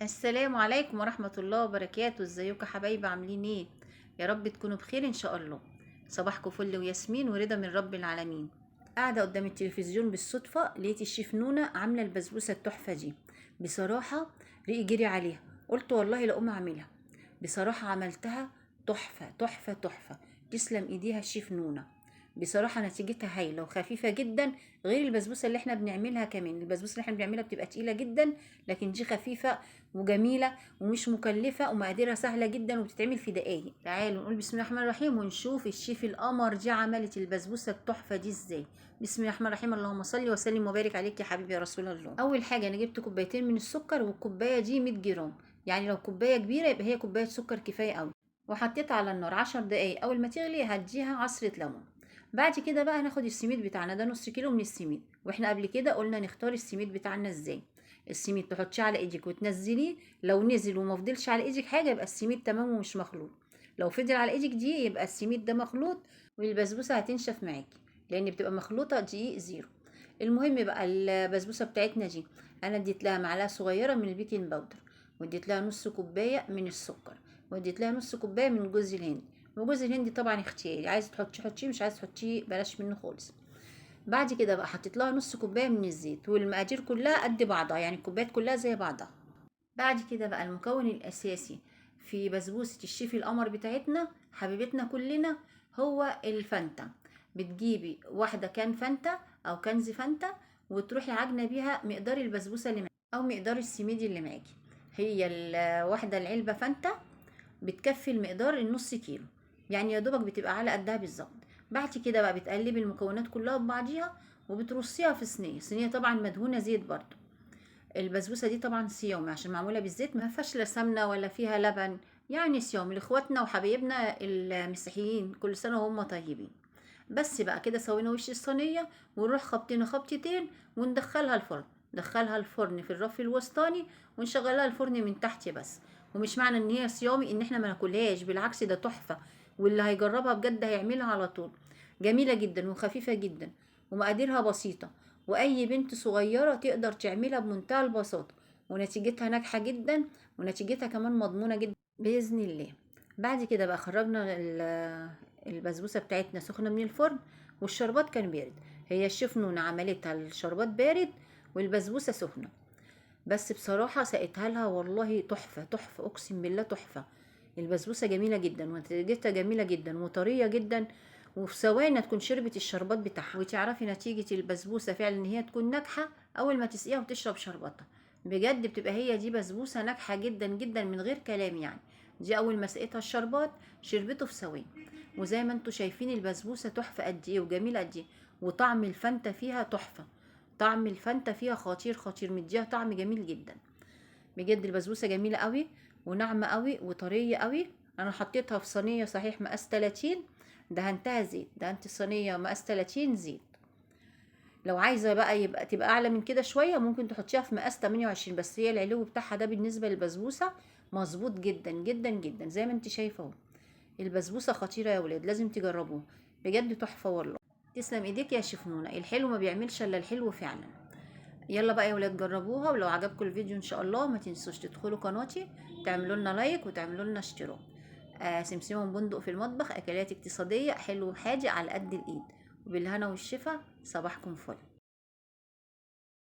السلام عليكم ورحمة الله وبركاته. ازيكم يا حبايبي؟ عاملين ايه؟ يا رب تكونوا بخير ان شاء الله. صباحكم فل وياسمين ورضا من رب العالمين. قاعدة قدام التلفزيون بالصدفة لقيت الشيف نونة عاملة البسبوسة التحفة دي. بصراحة ريقي جري عليها، قلت والله لأقوم اعملها. بصراحة عملتها تحفة تحفة تحفة. تسلم ايديها الشيف نونة. بصراحة نتيجتها هايلة وخفيفة جدا، غير البسبوسة اللي احنا بنعملها. كمان البسبوسة اللي احنا بنعملها بتبقى تقيلة جدا، لكن دي خفيفة وجميلة ومش مكلفة ومقاديرها سهلة جدا وبتتعمل في دقايق. تعالوا نقول بسم الله الرحمن الرحيم ونشوف الشيف القمر دي عملت البسبوسة التحفة دي ازاي. بسم الله الرحمن الرحيم. اللهم صل وسلم وبارك عليك يا حبيبي يا رسول الله. اول حاجة انا جبت كوبايتين من السكر، والكوباية دي 100 جرام، يعني لو كوباية كبيرة يبقى هي كوباية سكر كفاية قوي. وحطيتها على النار 10 دقايق، اول ما تغلي هديها عصرة ليمون. بعد كده بقى هناخد السميد بتاعنا، ده نص كيلو من السميد، واحنا قبل كده قلنا نختار السميد بتاعنا ازاي. السميد تحطيه على ايدك وتنزليه، لو نزل وما فضلش على ايدك حاجه يبقى السميد تمام ومش مخلوط. لو فضل على ايدك دي يبقى السميد ده مخلوط، والبسبوسه هتنشف معاكي لان بتبقى مخلوطه دقيق زيرو. المهم بقى البسبوسه بتاعتنا دي انا اديت لها معلقه صغيره من البيكنج باودر، واديت لها نص كوبايه من السكر، واديت لها نص كوبايه من جوز الهند. وجوز الهند طبعا اختياري، عايز تحطيه حطيه، مش عايز تحطيه بلاش منه خالص. بعد كده بقى حطيت لها نص كوبايه من الزيت، والمقادير كلها قد بعضها، يعني الكوبايات كلها زي بعضها. بعد كده بقى المكون الاساسي في بسبوسه الشيف القمر بتاعتنا حبيبتنا كلنا هو الفانتا. بتجيبي واحده كان فانتا او كنز فانتا، وتروحي عجنه بيها مقدار البسبوسه اللي معاكي او مقدار السميدي اللي معاكي. هي الواحده العلبه فانتا بتكفي المقدار النص كيلو، يعني يا دوبك بتبقى على قدها بالظبط. بعد كده بقى بتقلبي المكونات كلها ببعضيها وبترصيها في صينيه طبعا مدهونه زيت برضو. البسبوسه دي طبعا صيامي عشان معموله بالزيت، ما فيهاش لا سمنه ولا فيها لبن، يعني صيامي لاخواتنا وحبايبنا المسيحيين، كل سنه وهم طيبين. بس بقى كده سوينا وش الصينيه، ونروح خبطنا خبطتين وندخلها الفرن. ندخلها الفرن في الرف الوسطاني، ونشغلها الفرن من تحت بس. ومش معنى ان هي صيامي ان احنا ما ناكلهاش، بالعكس ده تحفه، واللي هيجربها بجد هيعملها على طول. جميله جدا وخفيفه جدا ومقاديرها بسيطه، واي بنت صغيره تقدر تعملها بمنتهى البساطه، ونتيجتها ناجحه جدا، ونتيجتها كمان مضمونه جدا باذن الله. بعد كده بقى خرجنا البسبوسه بتاعتنا سخنه من الفرن، والشربات كان بارد. هي الشيف نون عملتها الشربات بارد والبسبوسه سخنه، بس بصراحه سقيتها لها والله تحفه تحفه، اقسم بالله تحفه. البسبوسه جميله جدا ونتيجتها جميله جدا وطريه جدا، وفي ثواني تكون شربت الشربات بتاعها. وتعرفي نتيجه البسبوسه فعلا ان هي تكون ناجحه اول ما تسقيها وتشرب شربتها. بجد بتبقى هي دي بسبوسه ناجحه جدا جدا من غير كلام يعني. دي اول ما سقيتها الشربات شربته في ثواني. وزي ما انتوا شايفين البسبوسه تحفه قد ايه وجميله قد ايه، وطعم الفانتا فيها تحفه. طعم الفانتا فيها خطير خطير، مديها طعم جميل جدا. بجد البسبوسه جميله قوي وناعمه قوي وطريه قوي. انا حطيتها في صينيه صحيح مقاس 30، دهنتها زيت، دهنت الصينيه مقاس 30 زيت. لو عايزه بقى يبقى تبقى اعلى من كده شويه ممكن تحطيها في مقاس 28، بس هي العلو بتاعها ده بالنسبه للبسبوسه مظبوط جدا جدا جدا زي ما انت شايفه اهو. البسبوسه خطيره يا ولاد، لازم تجربوها، بجد تحفه والله. تسلم ايديك يا شفنونه، الحلو ما بيعملش الا الحلو فعلا. يلا بقى يا ولاد جربوها، ولو عجبكم الفيديو ان شاء الله ما تنسوش تدخلوا قناتي، تعملوا لنا لايك وتعملوا لنا اشتراك. سمسمة بندق في المطبخ، اكلات اقتصاديه حلو وحادق على قد الايد، وبالهنا والشفا. صباحكم فل.